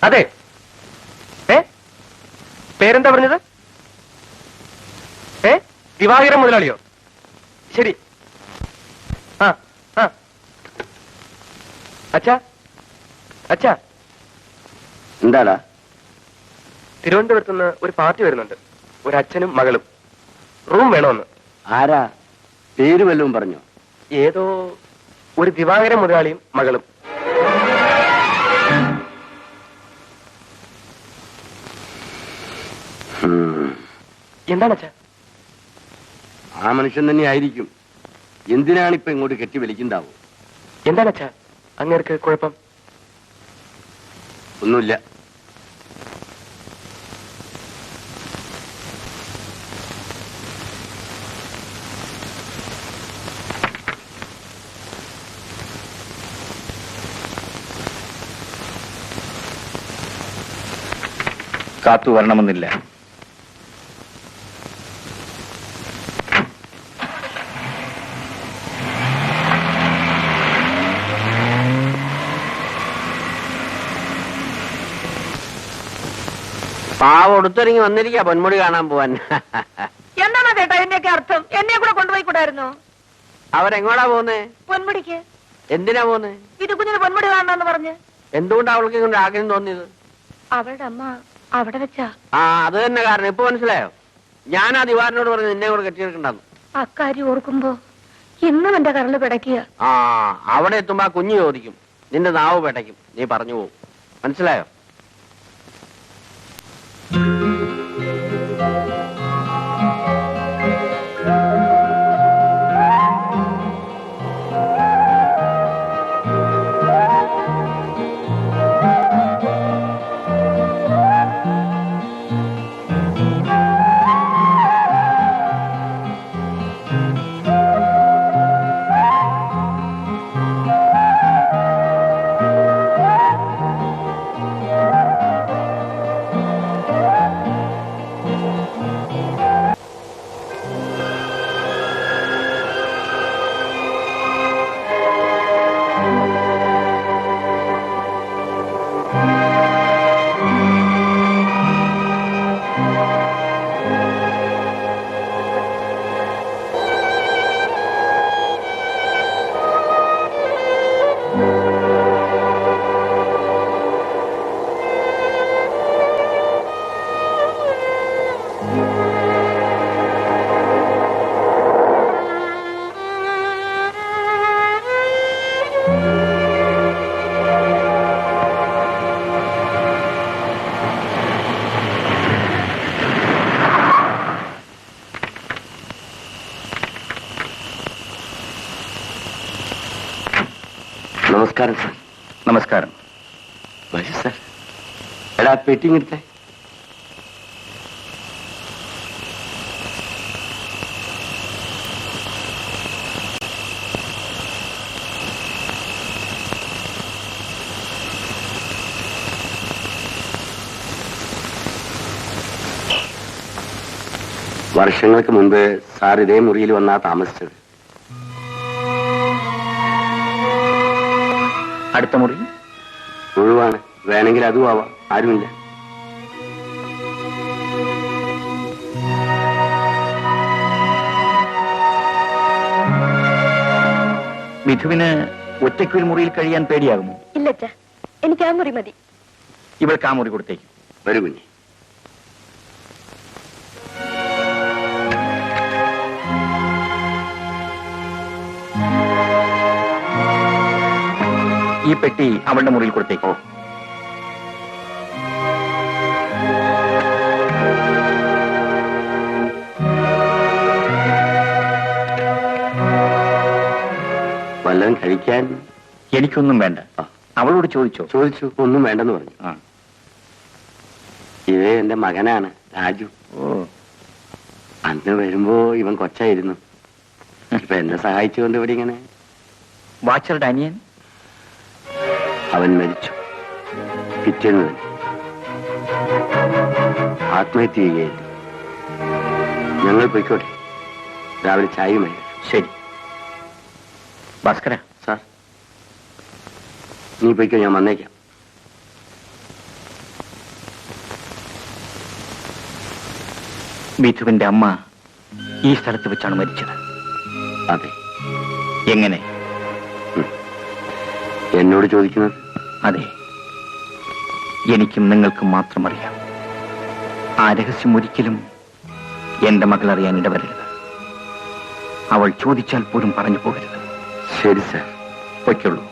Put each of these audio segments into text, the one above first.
അതെ. പേരെന്താ പറഞ്ഞത്? ദിവാകരൻ മുതലാളിയോ? ശരി. ആ ആ അച്ഛാ അച്ഛാ. എന്താടാ? തിരുവനന്തപുരത്തുനിന്ന് ഒരു പാർട്ടി വരുന്നുണ്ട്. ഒരു അച്ഛനും മകളും. റൂം വേണമെന്ന്. ആരാ? പേര് വല്ലതും പറഞ്ഞോ? ഏതോ ഒരു ദിവാകരൻ മുതലാളിയും മകളും. എന്താണ് അച്ഛാ? ആ മനുഷ്യൻ തന്നെ ആയിരിക്കും. എന്തിനാണിപ്പോ ഇങ്ങോട്ട് കെട്ടി വലിക്കുണ്ടാവും? എന്താണ് അച്ഛാ അങ്ങേർക്ക് കുഴപ്പം? ഒന്നുമില്ല. കാത്തു വരണമെന്നില്ല. പാവ കൊടുത്തിറങ്ങി വന്നിരിക്കാ പൊന്മുടി കാണാൻ പോവാൻ. എന്താണ് ചേട്ടാ എന്നെയൊക്കെ അർത്ഥം? എന്നെ കൂടെ കൊണ്ടുപോയിക്കൂടായിരുന്നോ? അവരെങ്ങോടാ പോന്നേ? പൊന്മുടിക്ക്. എന്തിനാ പോന്നേ? ഇത് കുഞ്ഞിന് പൊന്മുടി കാണണമെന്ന് പറഞ്ഞ്. എന്തുകൊണ്ടാ അവൾക്ക് ഇങ്ങനെ ആഗ്രഹം തോന്നിയത്? അവളുടെ അമ്മ അവിടെ വെച്ചാ. ആ അത് തന്നെ കാരണം. ഇപ്പൊ മനസ്സിലായോ? ഞാൻ ആ ദിവാരനോട് പറഞ്ഞു നിന്നെ കൂടെ കെട്ടിയെടുക്കണ്ടെന്ന്. അക്കാര്യം ഓർക്കുമ്പോ ഇന്നും എന്റെ കരള് പിടയ്ക്കുക. ആ അവിടെ എത്തുമ്പോ ആ കുഞ്ഞു ചോദിക്കും, നിന്റെ നാവ് പിടയ്ക്കും, നീ പറഞ്ഞു പോവും. മനസ്സിലായോ? നമസ്കാരം സാർ. നമസ്കാരം. വരൂ സാർ. എടാ പെയിന്റിംഗ് എടുത്തേ. വർഷങ്ങൾക്ക് മുൻപ് സാർ ഇതേ മുറിയിൽ വന്നാ താമസിച്ചത്. അടുത്ത മുറി ഒഴിവാണ്. വേണമെങ്കിൽ അതും ആവാം. ആരുമില്ല. മിഥുവിന് ഒറ്റയ്ക്കൊരു മുറിയിൽ കഴിയാൻ പേടിയാകുമോ? ഇല്ലച്ചാ, എനിക്ക് ആ മുറി മതി. ഇവൾക്ക് ആ മുറി കൊടുത്തേക്കും. വരൂ കുഞ്ഞി. ഈ പെട്ടി അവളുടെ മുറിയിൽ കൊടുത്തേക്കോ. വല്ലതും കഴിക്കാൻ? എനിക്കൊന്നും വേണ്ട. അവളോട് ചോദിച്ചോ? ചോദിച്ചു. ഒന്നും വേണ്ടെന്ന് പറഞ്ഞു. ഇത് എന്റെ മകനാണ് രാജു. അന്ന് വരുമ്പോ ഇവൻ കൊച്ചായിരുന്നു. ഇപ്പൊ എന്നെ സഹായിച്ചുകൊണ്ട് ഇവിടെ ഇങ്ങനെ. വാച്ചറുടെ അനിയൻ? അവൻ മരിച്ചു. പിറ്റേന്ന് തന്നെ ആത്മഹത്യ ചെയ്യുകയായിരുന്നു. ഞങ്ങൾ പോയിക്കോട്ടെ. രാവിലെ ചായയുമായി. ശരി. ഭാസ്കര. സാർ, നീ പോയിക്കോ, ഞാൻ വന്നേക്കാം. മിഥുവിന്റെ അമ്മ ഈ സ്ഥലത്ത് വെച്ചാണ് മരിച്ചത്. അതെ. എങ്ങനെ? എന്നോട് ചോദിക്കുന്നത്? അതെ, എനിക്കും നിങ്ങൾക്കും മാത്രം അറിയാം. ആ രഹസ്യം ഒരിക്കലും എന്റെ മകൾ അറിയാൻ ഇടവരരുത്. അവൾ ചോദിച്ചാൽ പോലും പറഞ്ഞു പോകരുത്. ശരി സാർ, പൊയ്ക്കുള്ളൂ.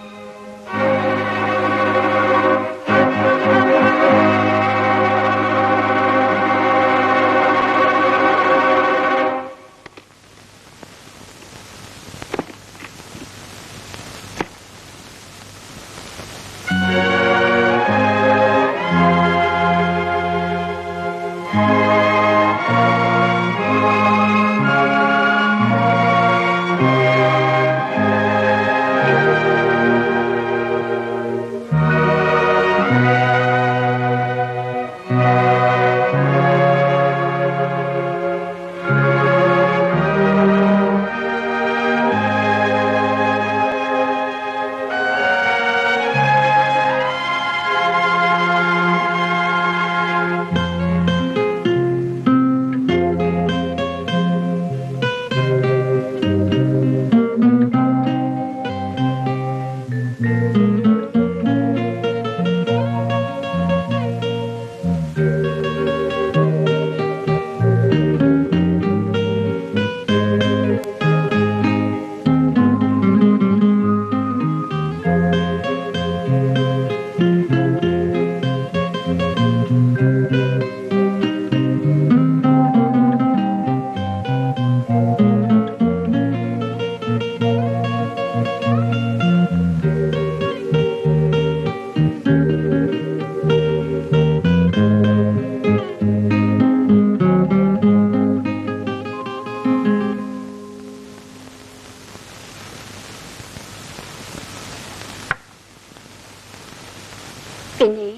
പിന്നെ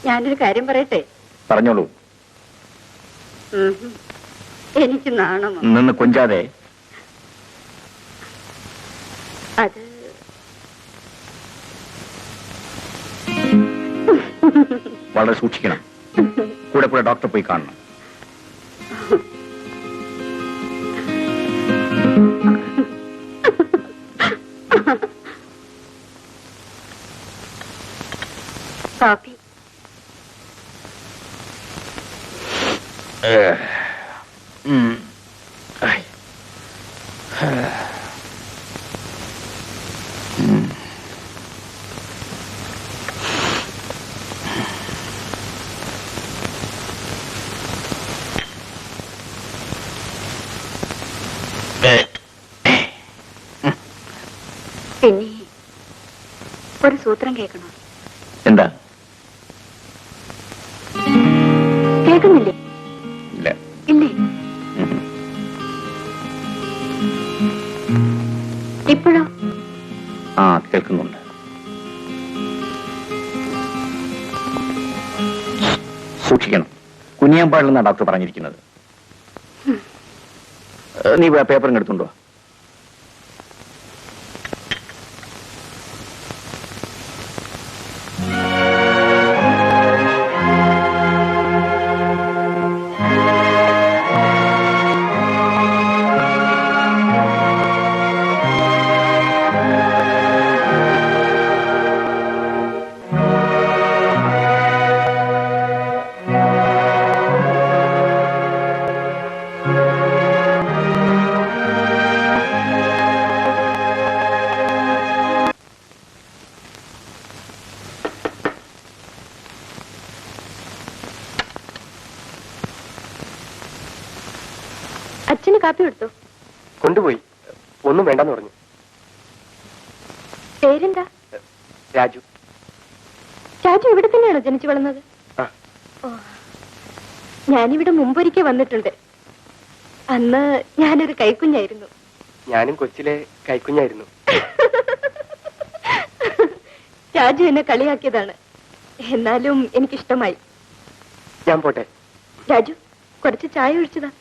ഞാനൊരു കാര്യം പറയട്ടെ? പറഞ്ഞോളൂ. എനിക്ക് നാണമോ? നിന്ന് കൊഞ്ചാതെ. അത് വളരെ സൂക്ഷിക്കണം. കൂടെ കൂടെ ഡോക്ടറെ പോയി കാണണം. കാപ്പി. പിന്നെ ഒരു സൂത്രം കേൾക്കണോ? എന്താ? കേൾക്കുന്നില്ലേ? ഇല്ല. ഇല്ലേ? ഇപ്പോഴോ? ആ, കേൾക്കുന്നുണ്ട്. സൂക്ഷിക്കണം. കുനിയാൻ പാടില്ലെന്നാണ് ഡോക്ടർ പറഞ്ഞിരിക്കുന്നത്. നീ പേപ്പറും എടുത്തുണ്ടോ? അച്ഛന് കാപ്പി കൊടുത്തു. കൊണ്ടുപോയി. ഒന്നും വേണ്ടെന്ന് പറഞ്ഞു. പേരെന്താ? രാജു. രാജു ഇവിടെ തന്നെയാണോ ജനിച്ചു വളർന്നത്? ആ. ഓ, ഞാനിവിടെ മുമ്പൊരിക്കൽ വന്നിട്ടുണ്ട്. അന്ന് ഞാനൊരു കൈക്കുഞ്ഞായിരുന്നു. ഞാനും കൊച്ചിലെ കൈക്കുഞ്ഞായിരുന്നു. രാജു എന്നെ കളിയാക്കിയതാണ്. എന്നാലും എനിക്കിഷ്ടമായി. ഞാൻ പോട്ടെ. രാജു, കുറച്ച് ചായ ഒഴിച്ചതാ.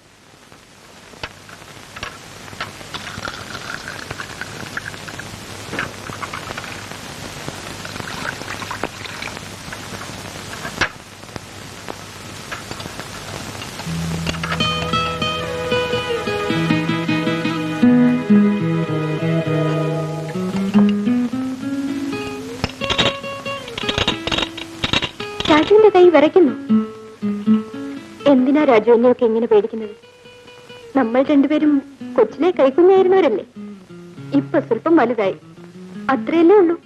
വിറയ്ക്കുന്നു. എന്തിനാ രാജു എന്നെയൊക്കെ ഇങ്ങനെ പേടിക്കുന്നത്? നമ്മൾ രണ്ടുപേരും കൊച്ചിലെ കൈക്കുഞ്ഞായിരുന്നവരല്ലേ. ഇപ്പൊ സ്വല്പം വലുതായി, അത്രയല്ലേ ഉള്ളൂ.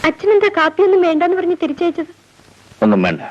അച്ഛനെന്താ കാപ്പിയൊന്നും വേണ്ടെന്ന് പറഞ്ഞ് തിരിച്ചയച്ചത്? ഒന്നും വേണ്ട.